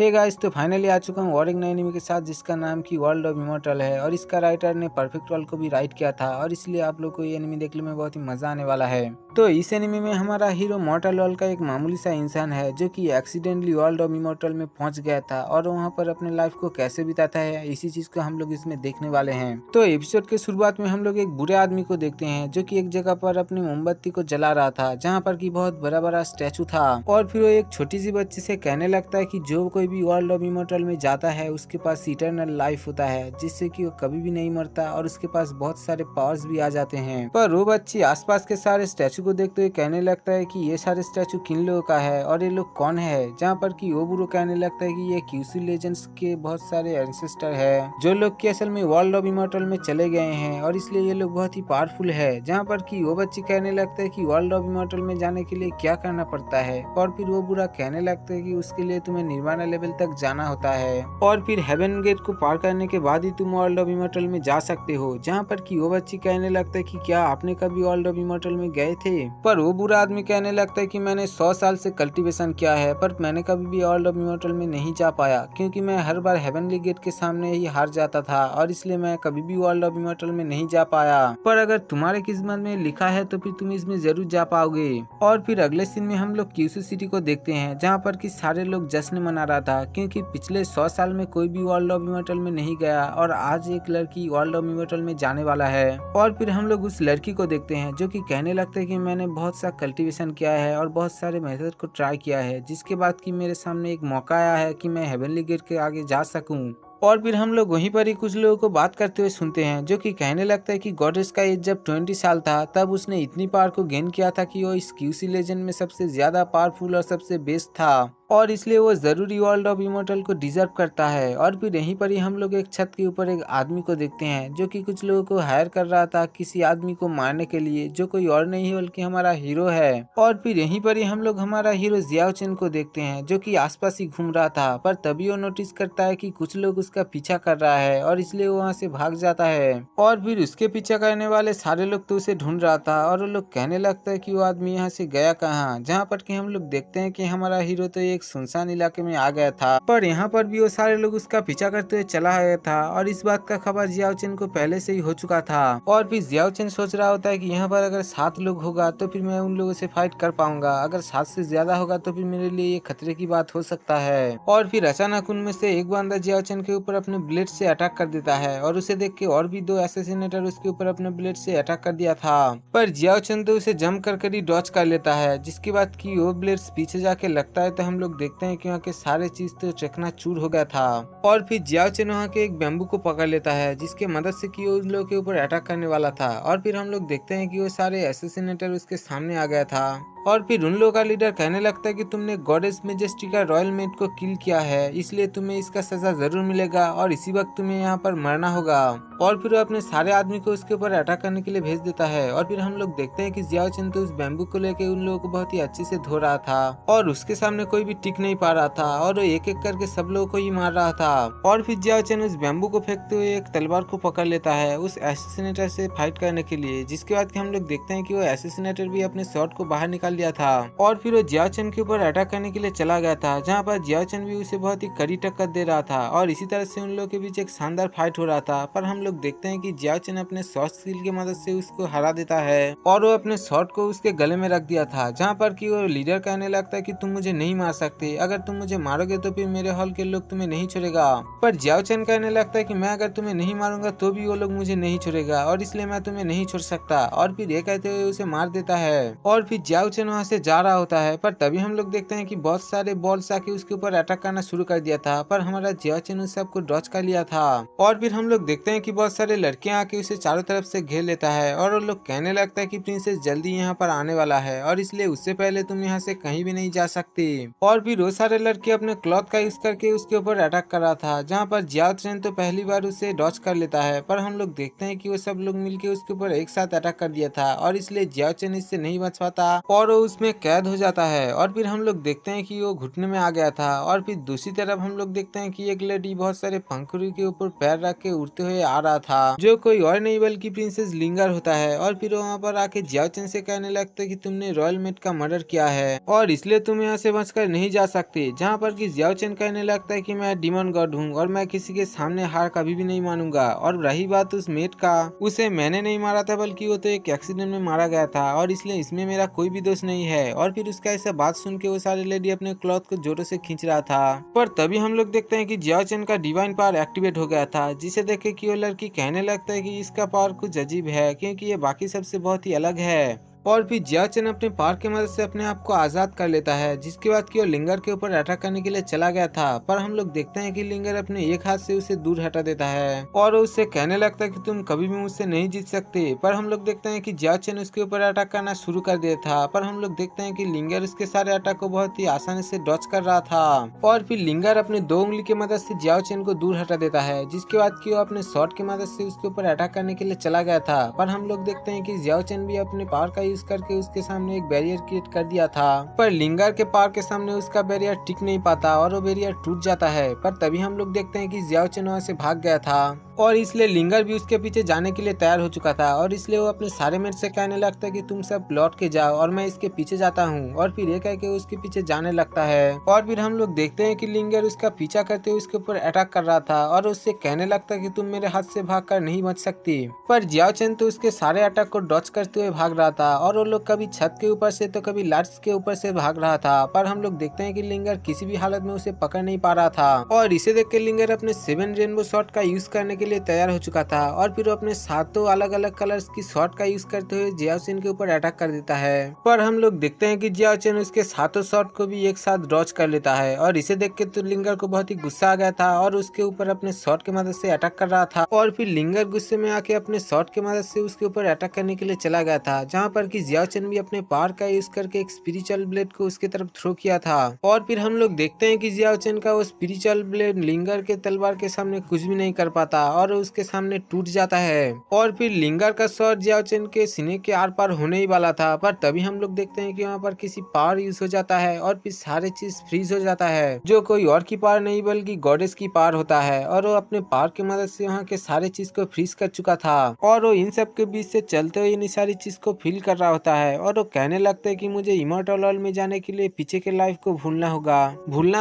Hey guys, तो finally आ चुका हूँ और एक नए एनिमे के साथ जिसका नाम की वर्ल्ड ऑफ इमॉर्टल है और इसका राइटर ने परफेक्ट वर्ल्ड को भी राइट किया था और इसलिए आप लोग को ये एनिमे देखने में बहुत ही मजा आने वाला है। तो इस एनिमे में हमारा हीरो मॉर्टल वर्ल्ड का एक मामूली सा इंसान है जो कि एक्सीडेंटली वर्ल्ड ऑफ इमॉर्टल में पहुंच गया था और वहां पर अपने लाइफ को कैसे बिताता है इसी चीज को हम लोग इसमें देखने वाले हैं। तो एपिसोड के शुरुआत में हम लोग एक बुरे आदमी को देखते हैं जो कि एक जगह पर अपनी मोमबत्ती को जला रहा था जहाँ पर की बहुत बड़ा बड़ा स्टैचू था और फिर वो एक छोटी सी बच्ची से कहने लगता है कि जो कोई भी वर्ल्ड ऑफ इमॉर्टल में जाता है उसके पास इटर्नल लाइफ होता है जिससे कि वो कभी भी नहीं मरता और उसके पास बहुत सारे पावर्स भी आ जाते हैं। पर वो बच्ची आसपास के सारे स्टैचू को देखते हुए कहने लगता है कि ये सारे स्टैचू किन लोगों का है और ये लोग कौन है, जहाँ पर कि ओबुरो कहने लगता है कि ये क्यूसी लेजेंड्स के बहुत सारे एंसेस्टर है जो लोग की असल में वर्ल्ड ऑफ इमॉर्टल में चले गए हैं और इसलिए ये लोग बहुत ही पावरफुल है। जहाँ पर कि वो बच्ची कहने लगता है कि वर्ल्ड ऑफ इमॉर्टल में जाने के लिए क्या करना पड़ता है और फिर वो बुरा कहने लगता है कि उसके लिए तुम्हें निर्वाणा लेवल तक जाना होता है और फिर हेवन गेट को पार करने के बाद ही तुम वर्ल्ड ऑफ इमॉर्टल में जा सकते हो। जहाँ पर कि वो बच्ची कहने लगता है कि क्या आपने कभी वर्ल्ड ऑफ इमॉर्टल में गए थे? पर वो बुरा आदमी कहने लगता है कि मैंने 100 साल से कल्टीवेशन किया है पर मैंने कभी भी वर्ल्ड ऑफ इमॉर्टल में नहीं जा पाया क्योंकि मैं हर बार हेवनली गेट के सामने ही हार जाता था और इसलिए मैं कभी भी वर्ल्ड ऑफ इमॉर्टल में नहीं जा पाया। पर अगर तुम्हारे किस्मत में लिखा है तो फिर तुम इसमें जरूर जा पाओगे। और फिर अगले सीन में हम लोग क्यूसी सिटी को देखते हैं जहाँ पर कि सारे लोग जश्न मना रहा था क्योंकि पिछले 100 साल में कोई भी वर्ल्ड ऑफ इमॉर्टल में नहीं गया और आज एक लड़की वर्ल्ड ऑफ इमॉर्टल में जाने वाला है। और फिर हम लोग उस लड़की को देखते हैं जो कि कहने लगता है कि मैंने बहुत सा कल्टीवेशन किया है और बहुत सारे मेथड को ट्राई किया है जिसके बाद कि मेरे सामने एक मौका आया है कि मैं हेवनली गेट के आगे जा सकूं। और फिर हम लोग वहीं पर ही कुछ लोगों को बात करते हुए सुनते हैं जो कि कहने लगता है कि गॉडेस का एज जब 20 साल था तब उसने इतनी पावर को गेन किया था कि वो इस क्यूसी लेजेंड में सबसे ज्यादा पावरफुल और सबसे बेस्ट था और इसलिए वो जरूरी वर्ल्ड ऑफ इमॉर्टल को डिजर्व करता है। और फिर यहीं पर ही हम लोग एक छत के ऊपर एक आदमी को देखते हैं जो कि कुछ लोगों को हायर कर रहा था किसी आदमी को मारने के लिए जो कोई और नहीं है बल्कि हमारा हीरो है। और फिर यहीं पर ही हम लोग हमारा हीरो जियाओ चेन को देखते हैं जो कि आसपास ही घूम रहा था पर तभी वो नोटिस करता है कि कुछ लोग उसका पीछा कर रहा है और इसलिए वो वहाँ से भाग जाता है। और फिर उसके पीछा करने वाले सारे लोग तो उसे ढूंढ रहा था और वो लोग कहने लगता है कि वो आदमी यहाँ से गया कहाँ। जहाँ पर कि हम लोग देखते हैं कि हमारा हीरो तो एक सुनसान इलाके में आ गया था पर यहाँ पर भी वो सारे लोग उसका पीछा करते हुए चला गया था और इस बात का खबर जियाओ चेन को पहले से ही हो चुका था। और फिर जियाओ चेन सोच रहा होता है कि यहाँ पर अगर 7 लोग होगा तो फिर मैं उन लोगों से फाइट कर पाऊंगा, अगर 7 से ज्यादा होगा तो फिर मेरे लिए ये खतरे की बात हो सकता है। और फिर अचानक उनमें से एक बंदा जियाओ चेन के ऊपर अपने ब्लेड से अटैक कर देता है और उसे देख के और भी 2 असैसिनेटर उसके ऊपर अपने ब्लेड से अटैक कर दिया था पर जियाओ चेन तो उसे जंप कर ही डॉच कर लेता है जिसके बाद की वो ब्लेड्स पीछे जाके लगता है तो हम लोग देखते हैं कि वहाँ के सारे चीज तो चकनाचूर हो गया था। और फिर जियाओ चेन वहाँ के एक बैम्बू को पकड़ लेता है जिसके मदद से कि वो उन लोगों के ऊपर अटैक करने वाला था और फिर हम लोग देखते हैं कि वो सारे असैसिनेटर उसके सामने आ गया था। और फिर उन लोगों का लीडर कहने लगता है कि तुमने गॉडेस मेजेस्टी का रॉयल मेट को किल किया है इसलिए तुम्हें इसका सजा जरूर मिलेगा और इसी वक्त तुम्हें यहाँ पर मरना होगा। और फिर वो अपने सारे आदमी को उसके ऊपर अटैक करने के लिए भेज देता है। और फिर हम लोग देखते हैं कि जियाओ चेन तो उस बैम्बू को लेकर उन लोगों को बहुत ही अच्छे से धो रहा था और उसके सामने कोई भी टिक नहीं पा रहा था और वो एक एक करके सब लोगों को ही मार रहा था। और फिर जियाओ चेन उस बैम्बू को फेंकते हुए एक तलवार को पकड़ लेता है उस असैसिनेटर से फाइट करने के लिए जिसके बाद हम लोग देखते हैं कि वो असैसिनेटर भी अपने शॉट को बाहर निकाल लिया था और फिर वो जियाओ चेन के ऊपर अटैक करने के लिए चला गया था जहाँ पर जियाओ चेन भी उसे बहुत ही कड़ी टक्कर दे रहा था और इसी तरह से उन लोगों के बीच एक शानदार फाइट हो रहा था। पर हम लोग देखते हैं कि जियाओ चेन अपने शॉर्ट स्किल की मदद से उसको हरा देता है और वो अपने शॉर्ट को उसके गले में रख दिया था जहाँ पर कि वो लीडर कहने लगता है कि तुम मुझे नहीं मार सकते, अगर तुम मुझे मारोगे तो फिर मेरे हॉल के लोग तुम्हें नहीं छोड़ेगा। पर जियाओ चेन कहने लगता है कि मैं अगर तुम्हें नहीं मारूंगा तो भी वो लोग मुझे नहीं छोड़ेगा और इसलिए मैं तुम्हें नहीं छोड़ सकता। और फिर ये कहते हुए उसे मार देता है और फिर जियाओ चेन वहाँ से जा रहा होता है पर तभी हम लोग देखते हैं कि बहुत सारे बॉल्स आके उसके ऊपर अटैक करना शुरू कर दिया था पर हमारा जियाओ चेन उस सबको डॉच कर लिया था। और फिर हम लोग देखते हैं कि बहुत सारे लड़कियां आके उसे चारों तरफ से घेर लेता है और वो लोग कहने लगता है कि प्रिंसेस जल्दी यहाँ पर आने वाला है और इसलिए उससे पहले तुम यहाँ से कहीं भी नहीं जा सकती। और फिर वो सारे लड़के अपने क्लॉथ का यूज करके उसके ऊपर अटैक कर रहा था जहाँ पर जियाओ चेन तो पहली बार उसे डॉच कर लेता है पर हम लोग देखते हैं कि वो सब लोग मिलके उसके ऊपर एक साथ अटैक कर दिया था और इसलिए जियाओ चेन इससे नहीं बच पाता और और वो उसमें कैद हो जाता है। और फिर हम लोग देखते हैं कि वो घुटने में आ गया था। और फिर दूसरी तरफ हम लोग देखते हैं कि एक लेडी बहुत सारे पंखुड़ी के ऊपर पैर रख के उड़ते हुए आ रहा था, जो कोई और नहीं बल्कि प्रिंसेस लिंगर होता है। और फिर वहाँ पर आके जियाओ चेन से कहने लगता है कि तुमने रॉयल मेट का मर्डर किया है और इसलिए तुम यहाँ से बचकर नहीं जा सकते। जहाँ पर कि जियाओ चेन कहने लगता है कि मैं डीमन गॉड हूँ और मैं किसी के सामने हार कभी भी नहीं मानूंगा। और रही बात उस मेट का, उसे मैंने नहीं मारा था बल्कि वो तो एक एक्सीडेंट में मारा गया था और इसलिए इसमें मेरा कोई भी दोष नहीं है। और फिर उसका ऐसा बात सुन के वो सारी लेडी अपने क्लॉथ को जोरों से खींच रहा था। पर तभी हम लोग देखते हैं कि जियाओ चेन का डिवाइन पावर एक्टिवेट हो गया था, जिसे देख के कि वो लड़की कहने लगता है कि इसका पावर कुछ अजीब है क्योंकि ये बाकी सबसे बहुत ही अलग है। और फिर जियाओ चेन अपने पावर की मदद से अपने आप को आजाद कर लेता है, जिसके बाद कि वो लिंगर के ऊपर अटैक करने के लिए चला गया था। पर हम लोग देखते हैं कि लिंगर अपने एक हाथ से उसे दूर हटा देता है और उससे कहने लगता है कि तुम कभी भी मुझसे नहीं जीत सकते। पर हम लोग देखते हैं कि जियाओ चेन उसके ऊपर अटैक करना शुरू कर दिया था। पर हम लोग देखते हैं कि लिंगर उसके सारे अटैक को बहुत ही आसानी से डॉच कर रहा था। और फिर लिंगर अपने 2 उंगली की मदद से जियाओ चेन को दूर हटा देता है, जिसके बाद कि वो अपने शॉट की मदद से उसके ऊपर अटैक करने के लिए चला गया था। पर हम लोग देखते हैं कि जियाओ चेन भी अपने पावर का यूज करके उसके सामने एक बैरियर क्रिएट कर दिया था। पर लिंगर के पावर के सामने उसका बैरियर टिक नहीं पाता और वो बैरियर टूट जाता है। पर तभी हम लोग देखते हैं कि जियाओ चेन वहाँ से भाग गया था और इसलिए लिंगर भी उसके पीछे जाने के लिए तैयार हो चुका था। और इसलिए वो अपने सारे मेट से कहने लगता है कि तुम सब लौट के जाओ और मैं इसके पीछे जाता हूँ। और फिर ये कह के उसके पीछे जाने लगता है। और फिर हम लोग देखते हैं कि लिंगर उसका पीछा करते हुए उसके ऊपर अटैक कर रहा था और उससे कहने लगता है कि तुम मेरे हाथ से भागकर नहीं बच सकती। पर जियाओ चेन तो उसके सारे अटैक को डॉच करते हुए भाग रहा था और वो लोग कभी छत के ऊपर से तो कभी लाइट्स के ऊपर से भाग रहा था। पर हम लोग देखते हैं कि लिंगर किसी भी हालत में उसे पकड़ नहीं पा रहा था। और इसे देख के लिंगर अपने 7 रेनबो शॉट का यूज करने के लिए तैयार हो चुका था और फिर वो अपने सातों अलग अलग कलर्स की शॉट का यूज करते हुए जियाओ चेन के ऊपर अटैक कर देता है। पर हम लोग देखते हैं कि जियाओ चेन उसके सातों शॉट को भी एक साथ डॉच कर लेता है। और इसे देख के तो लिंगर को बहुत ही गुस्सा आ गया था और उसके ऊपर अपने शॉट की मदद से अटैक कर रहा था। और फिर लिंगर गुस्से में आके अपने शॉट की मदद से उसके ऊपर अटैक करने के लिए चला गया था, जहाँ पर कि जियाओ चेन भी अपने पावर का यूज करके एक स्पिरिचुअल ब्लेड को उसके तरफ थ्रो किया था। और फिर हम लोग देखते हैं कि जियाओ चेन का वो स्पिरिचुअल ब्लेड लिंगर के तलवार के सामने कुछ भी नहीं कर पाता और उसके सामने टूट जाता है। और फिर लिंगर का शॉट जियाओ चेन के सीने के आर पार होने ही वाला था। पर तभी हम लोग देखते हैं कि वहाँ पर किसी पावर यूज हो जाता है और फिर सारे चीज फ्रीज हो जाता है, जो कोई और की पावर नहीं बल्कि गॉडेस की पावर होता है। और वो अपने पावर की मदद से वहाँ के सारे चीज को फ्रीज कर चुका था और वो इन सब के बीच से चलते हुए इन सारी चीज को फील कर रहा होता है। और वो कहने लगता है कि मुझे इमॉर्टल वर्ल्ड में जाने के लिए पीछे के लाइफ को भूलना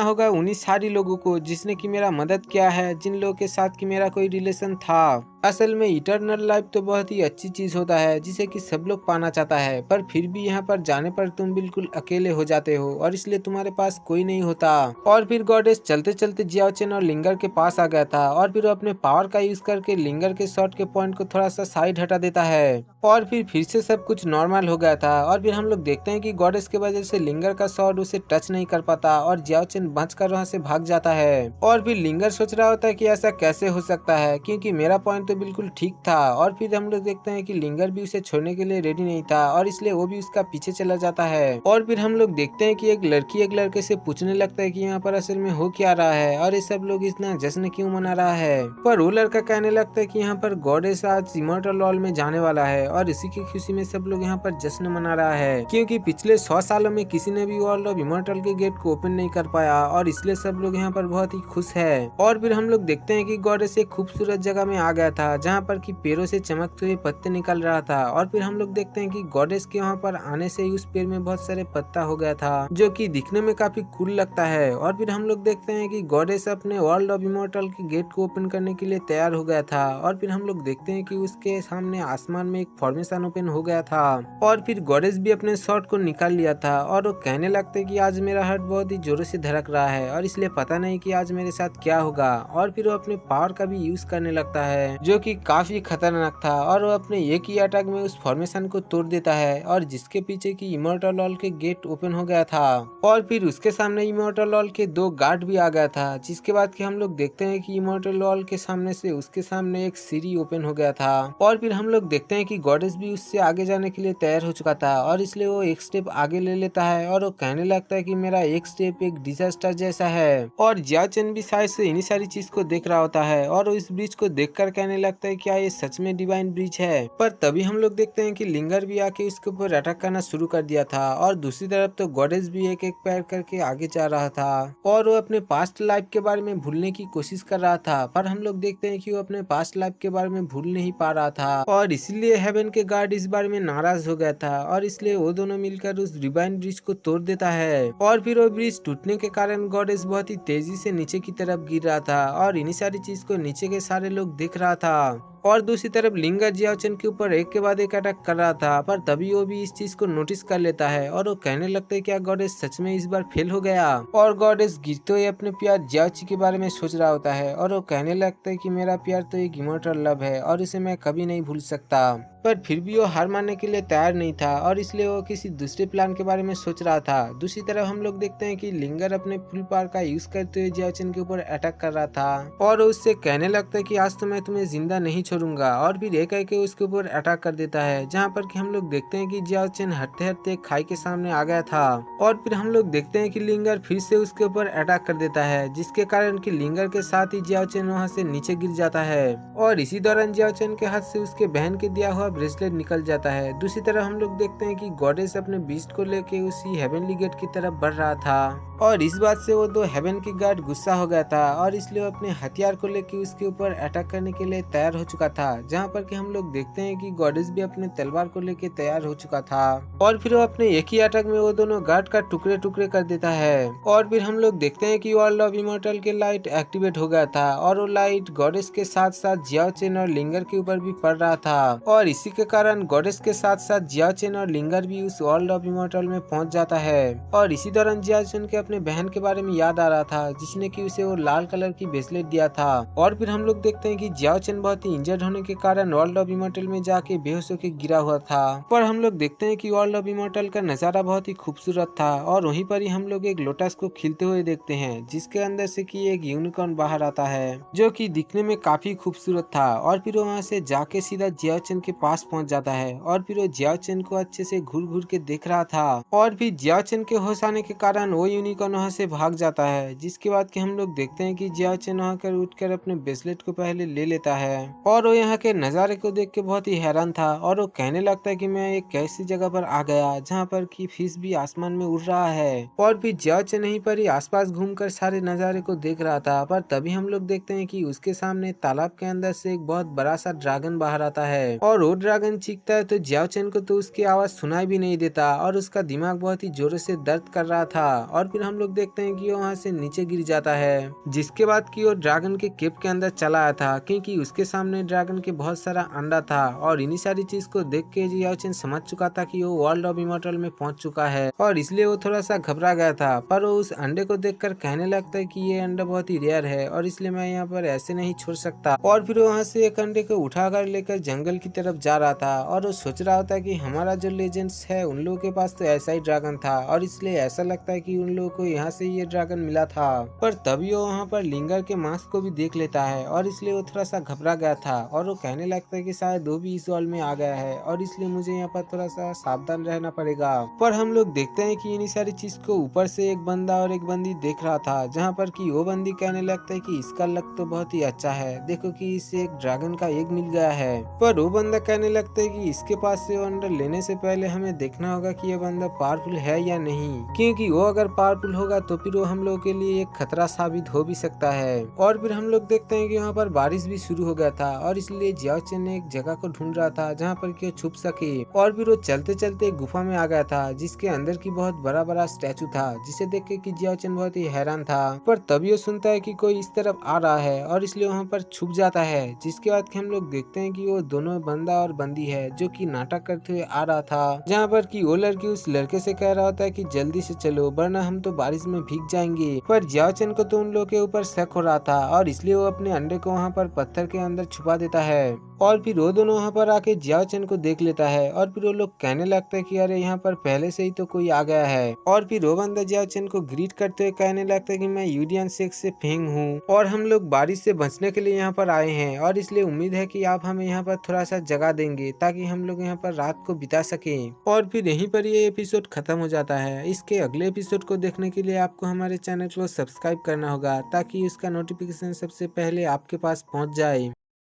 होगा उन्हीं सारी लोगों को जिसने की मेरा मदद किया है, जिन लोगों के साथ की मेरा कोई रिलेशन था। असल में इटर्नल लाइफ तो बहुत ही अच्छी चीज होता है जिसे कि सब लोग पाना चाहता है, पर फिर भी यहाँ पर जाने पर तुम बिल्कुल अकेले हो जाते हो और इसलिए तुम्हारे पास कोई नहीं होता। और फिर गॉडेस चलते चलते जियाओ चेन और लिंगर के पास आ गया था और फिर वो अपने पावर का यूज करके लिंगर के शॉट के पॉइंट को थोड़ा सा साइड हटा देता है और फिर से सब कुछ नॉर्मल हो गया था। और फिर हम लोग देखते हैं कि गॉडेस के वजह से लिंगर का शॉट उसे टच नहीं कर पाता और जियाओ चेन बचकर वहाँ से भाग जाता है। और फिर लिंगर सोच रहा होता है कि ऐसा कैसे हो सकता है क्योंकि मेरा पॉइंट तो बिल्कुल ठीक था। और फिर हम लोग देखते हैं कि लिंगर भी उसे छोड़ने के लिए रेडी नहीं था और इसलिए वो भी उसका पीछे चला जाता है। और फिर हम लोग देखते हैं कि एक लड़की एक लड़के से पूछने लगता है कि यहाँ पर असल में हो क्या रहा है और ये सब लोग इतना जश्न क्यों मना रहा है। पर वो लड़का कहने लगता है कि यहाँ पर गॉडेस आज इमॉर्टल वर्ल्ड में जाने वाला है और इसी की खुशी में सब लोग यहाँ पर जश्न मना रहा है, क्योंकि पिछले 100 सालों में किसी ने भी वर्ल्ड ऑफ इमॉर्टल के गेट को ओपन नहीं कर पाया और इसलिए सब लोग यहाँ पर बहुत ही खुश है। और फिर हम लोग देखते हैं कि गॉडेस एक खूबसूरत जगह में आ गया था जहाँ पर कि पेड़ों से चमकते हुए पत्ते निकल रहा था। और फिर हम लोग देखते हैं कि गॉडेस के वहाँ पर आने से ही उस पेड़ में बहुत सारे पत्ता हो गया था, जो कि दिखने में काफी कूल लगता है। और फिर हम लोग देखते हैं कि गॉडेस अपने वर्ल्ड ऑफ इमॉर्टल के गेट को ओपन करने के लिए तैयार हो गया था। और फिर हम लोग देखते हैं कि उसके सामने आसमान में एक फॉर्मेशन ओपन हो गया था और फिर गॉडेस भी अपने शॉट को निकाल लिया था और वो कहने लगते कि आज मेरा हार्ट बहुत ही जोरों से धड़क रहा है और इसलिए पता नहीं कि आज मेरे साथ क्या होगा। और फिर वो अपने पावर का भी यूज करने लगता है, जो कि काफी खतरनाक था और वो अपने एक ही अटैक में उस फॉर्मेशन को तोड़ देता है और जिसके पीछे की इमॉर्टल वर्ल्ड के गेट ओपन हो गया था। और फिर उसके सामने इमॉर्टल वर्ल्ड के 2 गार्ड भी आ गया था, जिसके बाद कि हम लोग देखते हैं कि इमॉर्टल वर्ल्ड के सामने से उसके सामने एक सीढ़ी ओपन हो गया था। और फिर हम लोग देखते हैं कि गॉडेस भी उससे आगे जाने के लिए तैयार हो चुका था और इसलिए वो एक स्टेप आगे ले लेता है और वो कहने लगता है कि मेरा एक स्टेप एक डिजास्टर जैसा है। और जियाओ चेन भी शायद से इन्हीं सारी चीज को देख रहा होता है और वो इस ब्रिज को देखकर कहने लगता है क्या ये सच में डिवाइन ब्रिज है। पर तभी हम लोग देखते हैं कि लिंगर भी आके उसके ऊपर अटैक करना शुरू कर दिया था और दूसरी तरफ तो गॉडेस भी एक एक पैर करके आगे जा रहा था और वो अपने पास्ट लाइफ के बारे में भूलने की कोशिश कर रहा था। पर हम लोग देखते हैं कि वो अपने पास्ट लाइफ के बारे में भूल नहीं पा रहा था और इसीलिए हेवन के गार्ड इस बारे में नाराज हो गया था और इसलिए वो दोनों मिलकर उस डिवाइन ब्रिज को तोड़ देता है और फिर वो ब्रिज टूटने के कारण गॉडेस बहुत ही तेजी से नीचे की तरफ गिर रहा था और इन्हीं सारी चीज को नीचे के सारे लोग देख रहा था। और दूसरी तरफ लिंगर जियाओचेन के ऊपर एक के बाद एक अटैक कर रहा था, पर तभी वो भी इस चीज को नोटिस कर लेता है और वो कहने लगता है क्या गॉडेस सच में इस बार फेल हो गया। और गॉडेस गिरते हुए अपने प्यार जियाओची के बारे में सोच रहा होता है और वो कहने लगता है कि मेरा प्यार तो एक इमोर्टल लव है और इसे मैं कभी नहीं भूल सकता। पर फिर भी वो हार मानने के लिए तैयार नहीं था और इसलिए वो किसी दूसरे प्लान के बारे में सोच रहा था। दूसरी तरफ हम लोग देखते हैं कि लिंगर अपने फुल पावर का यूज करते हुए जियाओचेन के ऊपर अटैक कर रहा था और उससे कहने लगता है कि आज तो मैं तुम्हें जिंदा नहीं छोड़ूंगा और फिर एक करके उसके ऊपर अटैक कर देता है, जहाँ पर कि हम लोग देखते हैं कि जियाओचेन हटते हटते खाई के सामने आ गया था और फिर हम लोग देखते हैं कि लिंगर फिर से उसके ऊपर अटैक कर देता है, जिसके कारण कि लिंगर के साथ ही जियाओचेन वहाँ से नीचे गिर जाता है और इसी दौरान जियाओचेन के हाथ से उसके बहन के दिया हुआ ब्रेसलेट निकल जाता है। दूसरी तरफ हम लोग देखते हैं कि गॉडेस अपने बीस्ट को लेके उसी हेवनली गेट की तरफ बढ़ रहा था और इस बात से वो दो हेवन की गार्ड गुस्सा हो गया था और इसलिए वो अपने हथियार को लेके उसके ऊपर अटैक करने के लिए तैयार हो चुका था, जहाँ पर कि हम लोग देखते हैं कि गॉडेस भी अपने तलवार को लेके तैयार हो चुका था और फिर वो अपने एक ही अटैक में वो दोनों गार्ड का टुकड़े टुकड़े कर देता है और फिर हम लोग देखते हैं कि वर्ल्ड ऑफ इमोर्टल के लाइट एक्टिवेट हो गया था और वो लाइट गॉडेस के साथ साथ जियाओचेन और लिंगर के ऊपर भी पड़ रहा था और इसी के कारण गॉडेस के साथ साथ जियाओचेन और लिंगर भी उस वर्ल्ड ऑफ इमोर्टल में पहुंच जाता है और इसी दौरान जियाओचेन के अपने बहन के बारे में याद आ रहा था, जिसने कि उसे वो लाल कलर की ब्रेसलेट दिया था और फिर हम लोग देखते हैं कि जियाओचेन बहुत ही इंजर्ड होने के कारण वर्ल्ड ऑफ इमोर्टल में जाके बेहोश होकर गिरा हुआ था। पर हम लोग देखते हैं कि वर्ल्ड ऑफ इमोर्टल का नजारा बहुत ही खूबसूरत था और वहीं पर ही हम लोग एक लोटस को खिलते हुए देखते हैं, जिसके अंदर से कि एक यूनिकॉर्न बाहर आता है जो कि दिखने में काफी खूबसूरत था और फिर वहाँ से जाके सीधा जियाओचेन के पास पहुंच जाता है और फिर वो जियाओचेन को अच्छे से घूर घूर के देख रहा था और फिर जियाओचेन के होश आने के कारण वो यूनिकॉर्न वहाँ से भाग जाता है, जिसके बाद कि हम लोग देखते हैं कि जियाओचेन वहाँ कर उठकर अपने ब्रेसलेट को पहले ले लेता है और वो यहाँ के नज़ारे को देख के बहुत ही हैरान था और वो कहने लगता है कि मैं एक कैसी जगह पर आ गया जहाँ पर कि फिश भी आसमान में उड़ रहा है और फिर जियाओचेन यहीं पर ही आसपास घूमकर सारे नज़ारे को देख रहा था। पर तभी हम लोग देखते हैं कि उसके सामने तालाब के अंदर से एक बहुत बड़ा सा ड्रैगन बाहर आता है और वो ड्रैगन चीखता है तो जियाओचेन को तो उसकी आवाज सुनाई भी नहीं देता और उसका दिमाग बहुत ही जोरों से दर्द कर रहा था और फिर हम लोग देखते हैं कि वो वहाँ से नीचे गिर जाता है, जिसके बाद कि वो ड्रैगन के केप के अंदर चला आया था क्योंकि उसके सामने ड्रैगन के बहुत सारा अंडा था और इन्हीं सारी चीज को देख के जियाओचेन समझ चुका था कि वो वर्ल्ड ऑफ इमोर्टल में पहुंच चुका है और इसलिए वो थोड़ा सा घबरा गया था। पर वो उस अंडे को देखकर कहने लगता है कि ये अंडा बहुत ही रेयर है और इसलिए मैं यहाँ पर ऐसे नहीं छोड़ सकता और फिर वहाँ से एक अंडे को उठाकर लेकर जंगल की तरफ जा रहा था और वो सोच रहा होता है कि हमारा जो लेजेंड्स है उन लोगों के पास तो ऐसा ही ड्रैगन था और इसलिए ऐसा लगता है कि उन लोगों को यहाँ से ये ड्रैगन मिला था। पर तभी वो वहाँ पर लिंगर के मास्क को भी देख लेता है और इसलिए वो थोड़ा सा घबरा गया था और वो कहने लगता है कि शायद वो भी इस वर्ल्ड में आ गया है और इसलिए मुझे यहाँ पर थोड़ा सा सावधान रहना पड़ेगा। पर हम लोग देखते हैं कि इन्हीं सारी चीज को ऊपर से एक बंदा और एक बंदी देख रहा था, जहाँ पर कि वो बंदी कहने लगता है कि इसका लक तो बहुत ही अच्छा है, देखो कि इसे एक ड्रैगन का एग मिल गया है। पर वो बंदा कहने लगता है कि इसके पास से अंडर लेने से पहले हमें देखना होगा कि ये बंदा पावरफुल है या नहीं, क्योंकि वो अगर पावरफुल होगा तो फिर वो हम लोग के लिए एक खतरा साबित हो भी सकता है। और फिर हम लोग देखते हैं कि यहाँ पर बारिश भी शुरू हो गया था और इसलिए जियाओचेन ने एक जगह को ढूंढ रहा था जहाँ पर कि वो छुप सके और फिर वो चलते चलते गुफा में आ गया था, जिसके अंदर की बहुत बड़ा बड़ा स्टैचू था, जिसे देख के कि जियाओचेन बहुत ही हैरान था। पर तभी वो सुनता है कि कोई इस तरफ आ रहा है और इसलिए वहाँ पर छुप जाता है, जिसके बाद कि हम लोग देखते हैं कि वो दोनों बंदा और बंदी है जो कि नाटक करते हुए आ रहा था, जहाँ पर कि वो लड़की उस लड़के से कह रहा होता है कि जल्दी से चलो वरना हम तो बारिश में भीग जाएंगे। पर जियाओचेन को तो उन लोगों के ऊपर शक हो रहा था और इसलिए वो अपने अंडे को वहाँ पर पत्थर के अंदर छुपा देता है और फिर वो दोनों वहाँ पर आके जियाओचेन को देख लेता है और फिर वो लोग कहने लगता है कि अरे यहाँ पर पहले से ही तो कोई आ गया है और फिर वो बंदा जियाओचेन को ग्रीट करते हुए कहने लगता है कि मैं यूडियन सेक्स से फेंग हूँ और हम लोग बारिश से बचने के लिए यहाँ पर आए हैं और इसलिए उम्मीद है कि आप हमें यहाँ पर थोड़ा सा जगह देंगे ताकि हम लोग यहाँ पर रात को बिता सके। और फिर यहीं पर ये एपिसोड खत्म हो जाता है। इसके अगले एपिसोड को देखने के लिए आपको हमारे चैनल को सब्सक्राइब करना होगा ताकि उसका नोटिफिकेशन सबसे पहले आपके पास पहुँच जाए।